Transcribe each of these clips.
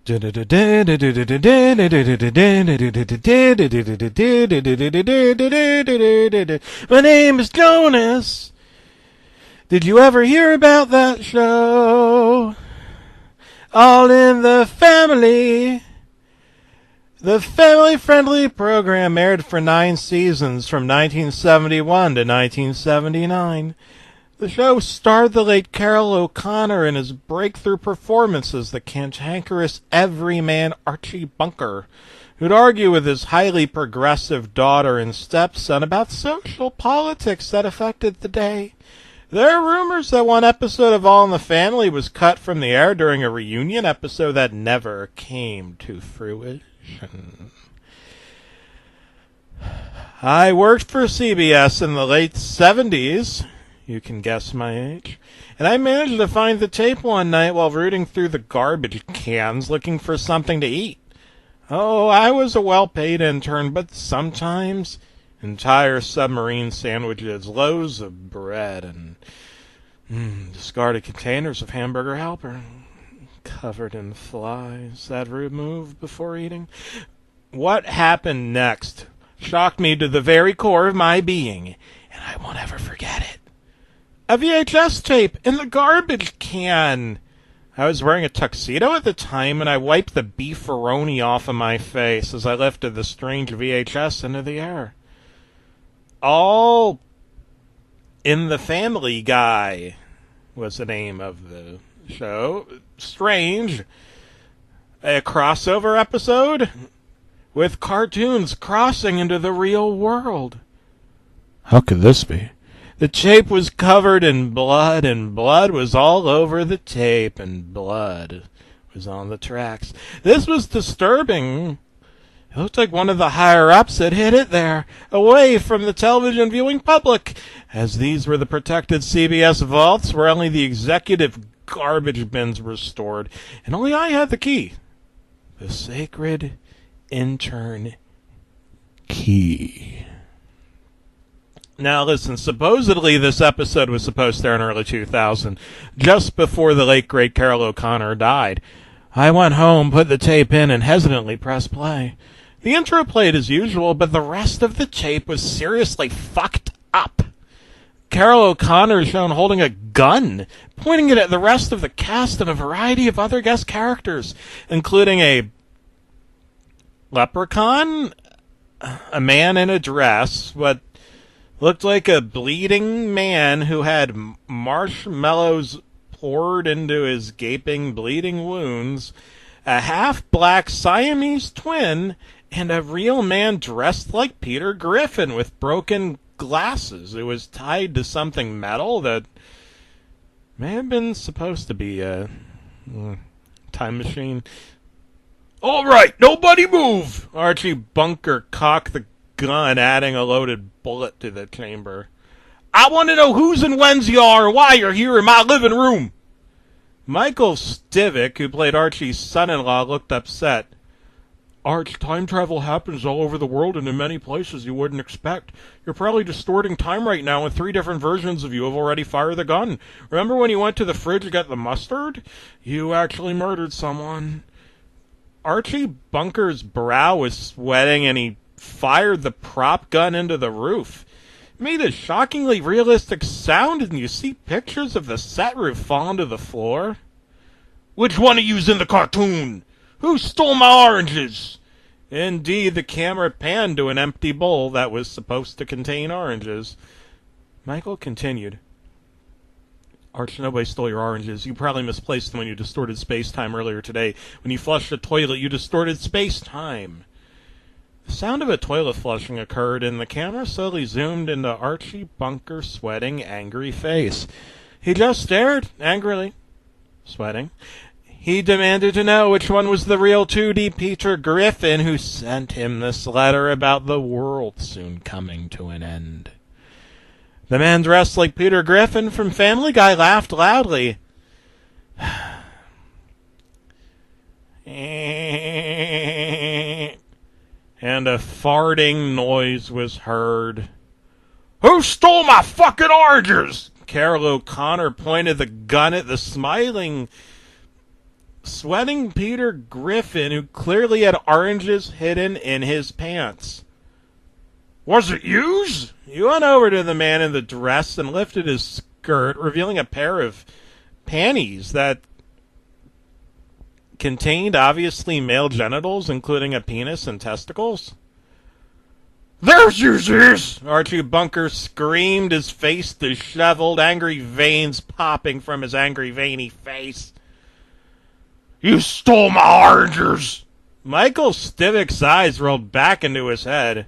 My name is Jonas. Did you ever hear about that show? All in the Family. The family-friendly program aired for 9 seasons from 1971 to 1979. The show starred the late Carroll O'Connor in his breakthrough performance as the cantankerous everyman Archie Bunker, who'd argue with his highly progressive daughter and stepson about social politics that affected the day. There are rumors that one episode of All in the Family was cut from the air during a reunion episode that never came to fruition. I worked for CBS in the late 70s. You can guess my age. And I managed to find the tape one night while rooting through the garbage cans looking for something to eat. Oh, I was a well-paid intern, but sometimes entire submarine sandwiches, loaves of bread, and discarded containers of hamburger helper covered in flies that removed before eating. What happened next shocked me to the very core of my being, and I won't ever forget it. A VHS tape in the garbage can. I was wearing a tuxedo at the time, and I wiped the beefaroni off of my face as I lifted the strange VHS into the air. All in the Family Guy was the name of the show. Strange. A crossover episode with cartoons crossing into the real world. How could this be? The tape was covered in blood, and blood was all over the tape, and blood was on the tracks. This was disturbing. It looked like one of the higher-ups had hid it there, away from the television viewing public, as these were the protected CBS vaults where only the executive garbage bins were stored, and only I had the key. The sacred intern key. Now listen, supposedly this episode was supposed to air in early 2000, just before the late great Carroll O'Connor died. I went home, put the tape in, and hesitantly pressed play. The intro played as usual, but the rest of the tape was seriously fucked up. Carroll O'Connor is shown holding a gun, pointing it at the rest of the cast and a variety of other guest characters, including a leprechaun, a man in a dress, what looked like a bleeding man who had marshmallows poured into his gaping, bleeding wounds, a half-black Siamese twin, and a real man dressed like Peter Griffin with broken glasses. It was tied to something metal that may have been supposed to be a time machine. All right, nobody move! Archie Bunker cocked the gun, adding a loaded bullet to the chamber. I want to know whose and when's you are and why you're here in my living room. Michael Stivic, who played Archie's son-in-law, looked upset. Arch, time travel happens all over the world and in many places you wouldn't expect. You're probably distorting time right now, and 3 different versions of you have already fired the gun. Remember when you went to the fridge to get the mustard? You actually murdered someone. Archie Bunker's brow was sweating, and he fired the prop gun into the roof. It made a shockingly realistic sound, and you see pictures of the set roof fall to the floor. Which one of you's in the cartoon? Who stole my oranges? Indeed, the camera panned to an empty bowl that was supposed to contain oranges. Michael continued. Arch, nobody stole your oranges. You probably misplaced them when you distorted space-time earlier today. When you flushed the toilet, you distorted space-time. The sound of a toilet flushing occurred, and the camera slowly zoomed into Archie Bunker's sweating, angry face. He just stared, angrily, sweating. He demanded to know which one was the real 2D Peter Griffin who sent him this letter about the world soon coming to an end. The man dressed like Peter Griffin from Family Guy laughed loudly. And a farting noise was heard. Who stole my fucking oranges? Carroll O'Connor pointed the gun at the smiling sweating Peter Griffin, who clearly had oranges hidden in his pants. Was it yous? He went over to the man in the dress and lifted his skirt, revealing a pair of panties that contained obviously male genitals, including a penis and testicles. There's yours! Archie Bunker screamed, his face disheveled, angry veins popping from his angry, veiny face. You stole my oranges! Michael Stivick's eyes rolled back into his head.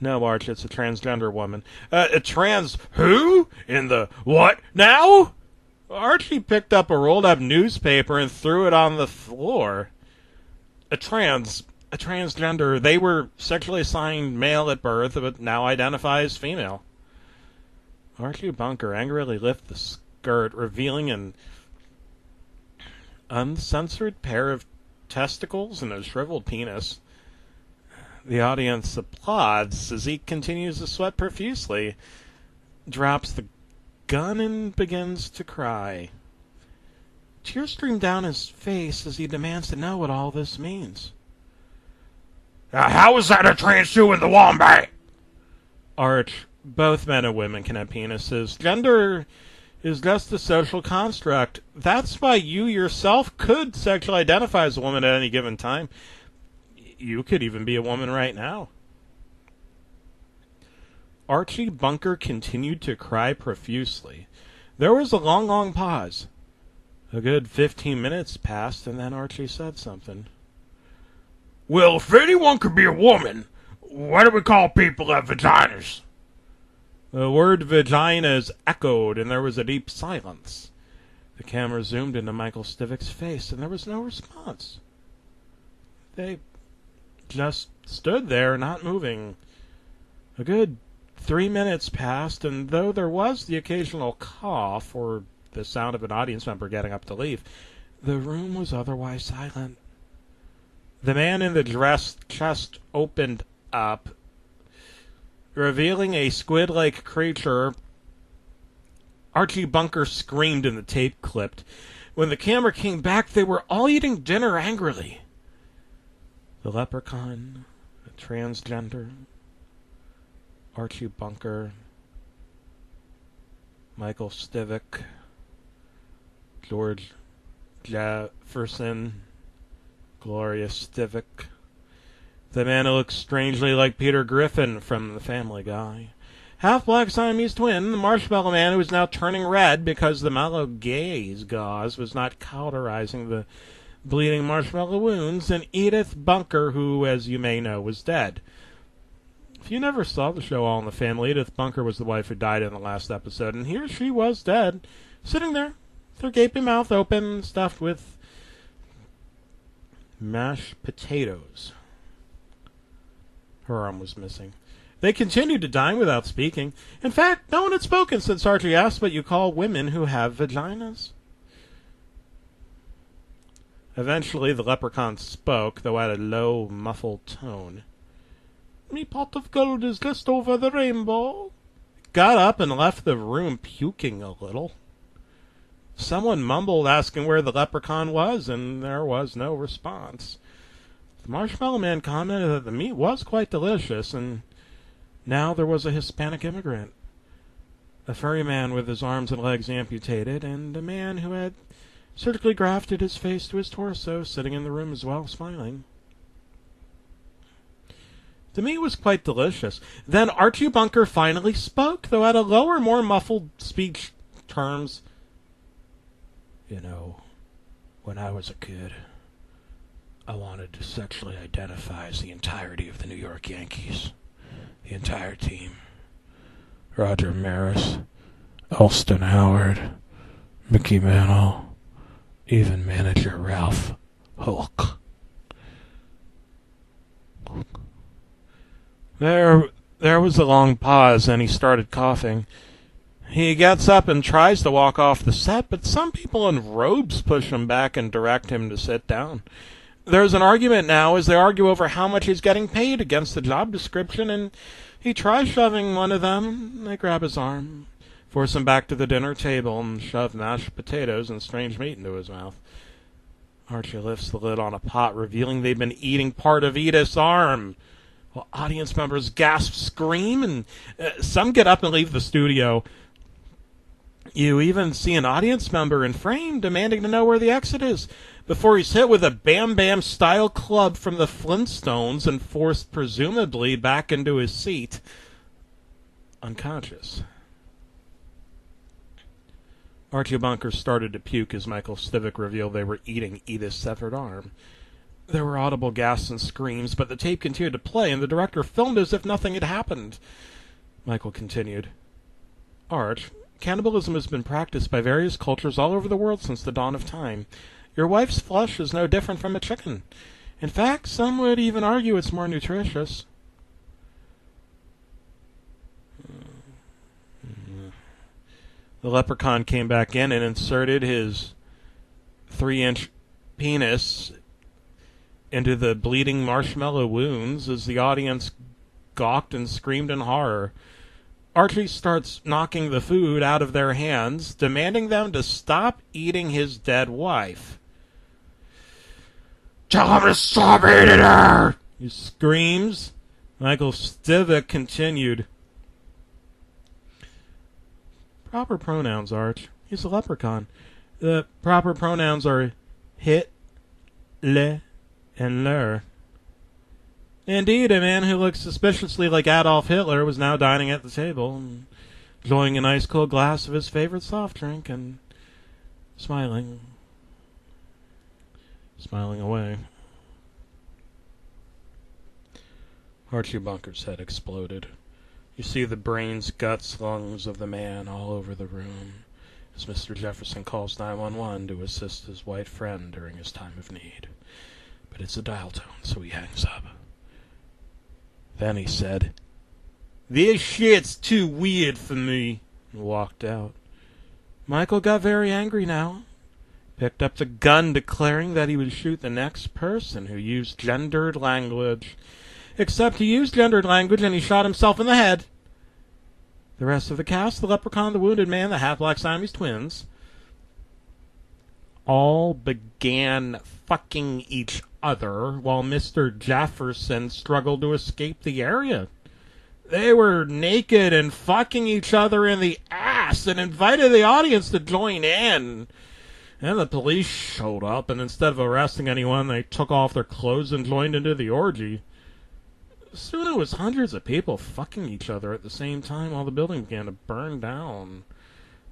No, Arch, it's a transgender woman. A trans who? In the what now? Archie picked up a rolled-up newspaper and threw it on the floor. A transgender. They were sexually assigned male at birth, but now identify as female. Archie Bunker angrily lifted the skirt, revealing an uncensored pair of testicles and a shriveled penis. The audience applauds as he continues to sweat profusely, drops the gun and begins to cry. Tears stream down his face as he demands to know what all this means. How is that a trans shoe in the wombat? Arch, both men and women can have penises. Gender is just a social construct. That's why you yourself could sexually identify as a woman at any given time. You could even be a woman right now. Archie Bunker continued to cry profusely. There was a long, long pause. A good 15 minutes passed, and then Archie said something. Well, if anyone could be a woman, why do we call people that vaginas? The word vaginas echoed, and there was a deep silence. The camera zoomed into Michael Stivick's face, and there was no response. They just stood there, not moving. A good 3 minutes passed, and though there was the occasional cough or the sound of an audience member getting up to leave, the room was otherwise silent. The man in the dress chest opened up, revealing a squid-like creature. Archie Bunker screamed and the tape clipped. When the camera came back, they were all eating dinner angrily. The leprechaun, the transgender, Archie Bunker, Michael Stivick, George Jefferson, Gloria Stivick, the man who looks strangely like Peter Griffin from The Family Guy, half-black Siamese twin, the Marshmallow Man who is now turning red because the mallow gaze gauze was not cauterizing the bleeding marshmallow wounds, and Edith Bunker, who, as you may know, was dead. If you never saw the show All in the Family, Edith Bunker was the wife who died in the last episode, and here she was dead, sitting there, with her gaping mouth open, stuffed with mashed potatoes. Her arm was missing. They continued to dine without speaking. In fact, no one had spoken since Archie asked what you call women who have vaginas. Eventually, the leprechaun spoke, though at a low, muffled tone. Me pot of gold is just over the rainbow. Got up and left the room, puking a little. Someone mumbled, asking where the leprechaun was, and there was no response. The Marshmallow Man commented that the meat was quite delicious, and now there was a Hispanic immigrant, a furry man with his arms and legs amputated, and a man who had surgically grafted his face to his torso, sitting in the room as well, smiling. The meat was quite delicious. Then Archie Bunker finally spoke, though at a lower, more muffled speech terms. You know, when I was a kid, I wanted to sexually identify as the entirety of the New York Yankees. The entire team. Roger Maris, Elston Howard, Mickey Mantle, even manager Ralph Hulk. There was a long pause, and he started coughing. He gets up and tries to walk off the set, but some people in robes push him back and direct him to sit down. There's an argument now as they argue over how much he's getting paid against the job description, and he tries shoving one of them. They grab his arm, force him back to the dinner table, and shove mashed potatoes and strange meat into his mouth. Archie lifts the lid on a pot, revealing they've been eating part of Edith's arm. While audience members gasp, scream, and some get up and leave the studio. You even see an audience member in frame demanding to know where the exit is before he's hit with a Bam Bam style club from the Flintstones and forced presumably back into his seat, unconscious. Archie Bunker started to puke as Michael Stivic revealed they were eating Edith's severed arm. There were audible gasps and screams, but the tape continued to play, and the director filmed as if nothing had happened. Michael continued, Arch, cannibalism has been practiced by various cultures all over the world since the dawn of time. Your wife's flesh is no different from a chicken. In fact, some would even argue it's more nutritious. The leprechaun came back in and inserted his 3-inch penis into the bleeding marshmallow wounds as the audience gawked and screamed in horror. Archie starts knocking the food out of their hands, demanding them to stop eating his dead wife. Tell him to stop eating her! He screams. Michael Stivic continued. Proper pronouns, Arch. He's a leprechaun. The proper pronouns are hit, le, and ler. Indeed, a man who looked suspiciously like Adolf Hitler was now dining at the table, enjoying an ice-cold glass of his favorite soft drink and smiling away. Archie Bunker's head exploded. You see the brains, guts, lungs of the man all over the room as Mr. Jefferson calls 911 to assist his white friend during his time of need. But it's a dial tone, so he hangs up. Then he said, This shit's too weird for me, and walked out. Michael got very angry now. Picked up the gun, declaring that he would shoot the next person who used gendered language. Except he used gendered language and he shot himself in the head. The rest of the cast, the leprechaun, the wounded man, the half-black Siamese twins, all began fucking each other while Mr. Jefferson struggled to escape the area. They were naked and fucking each other in the ass and invited the audience to join in. And the police showed up, and instead of arresting anyone, they took off their clothes and joined into the orgy. Soon it was hundreds of people fucking each other at the same time while the building began to burn down.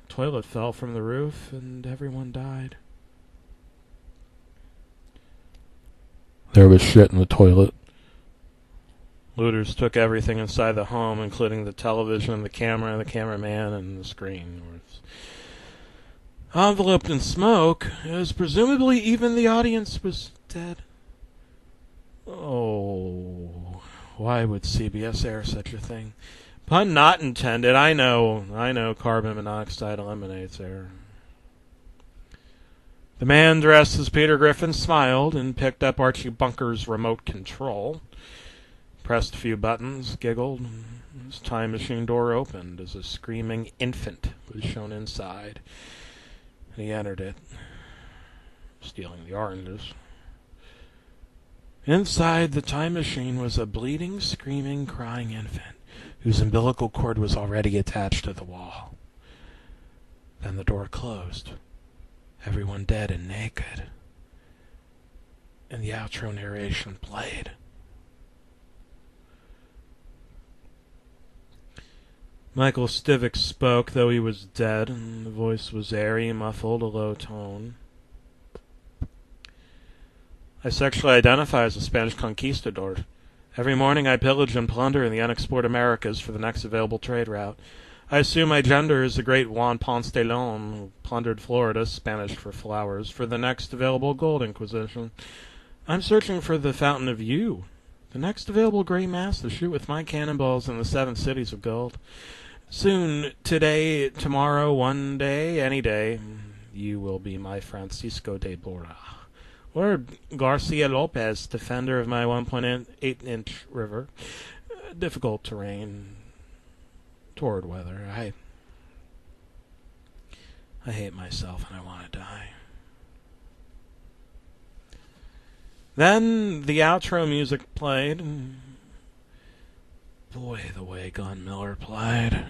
The toilet fell from the roof, and everyone died. There was shit in the toilet. Looters took everything inside the home, including the television, the camera, the cameraman, and the screen. Enveloped in smoke, as presumably even the audience was dead. Oh, why would CBS air such a thing? Pun not intended. I know carbon monoxide eliminates air. The man dressed as Peter Griffin smiled and picked up Archie Bunker's remote control. Pressed a few buttons, giggled, and his time machine door opened as a screaming infant was shown inside. And he entered it, stealing the oranges. Inside the time machine was a bleeding, screaming, crying infant whose umbilical cord was already attached to the wall. Then the door closed. Everyone dead and naked. And the outro narration played. Michael Stivic spoke, though he was dead, and the voice was airy, muffled, a low tone. I sexually identify as a Spanish conquistador. Every morning I pillage and plunder in the unexplored Americas for the next available trade route. I assume my gender is the great Juan Ponce de Leon, who plundered Florida, Spanish for flowers, for the next available gold inquisition. I'm searching for the Fountain of Youth, the next available gray mass to shoot with my cannonballs in the 7 cities of gold. Soon, today, tomorrow, one day, any day, you will be my Francisco de Borja. Or Garcia Lopez, defender of my 1.8-inch river. Difficult terrain. Torrid weather. I hate myself and I want to die. Then the outro music played, and boy, the way Glenn Miller played.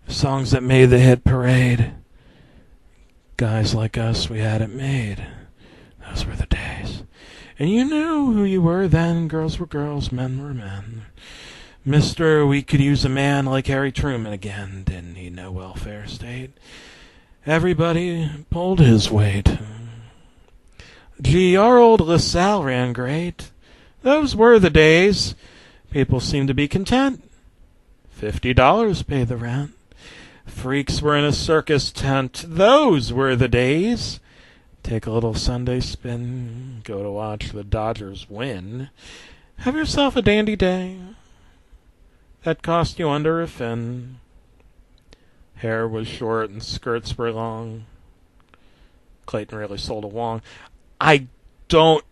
Songs that made the hit parade. Guys like us, we had it made. Those were the days. And you knew who you were then. Girls were girls, men were men. Mister, we could use a man like Harry Truman again. Didn't need no welfare state. Everybody pulled his weight. Gee, our old LaSalle ran great. Those were the days. People seemed to be content. $50 paid the rent. Freaks were in a circus tent. Those were the days. Take a little Sunday spin. Go to watch the Dodgers win. Have yourself a dandy day. That cost you under a fin. Hair was short and skirts were long. Clayton really sold a Wong. I don't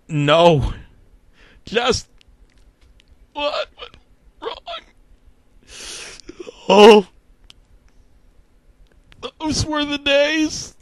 know just what went wrong. Oh, those were the days.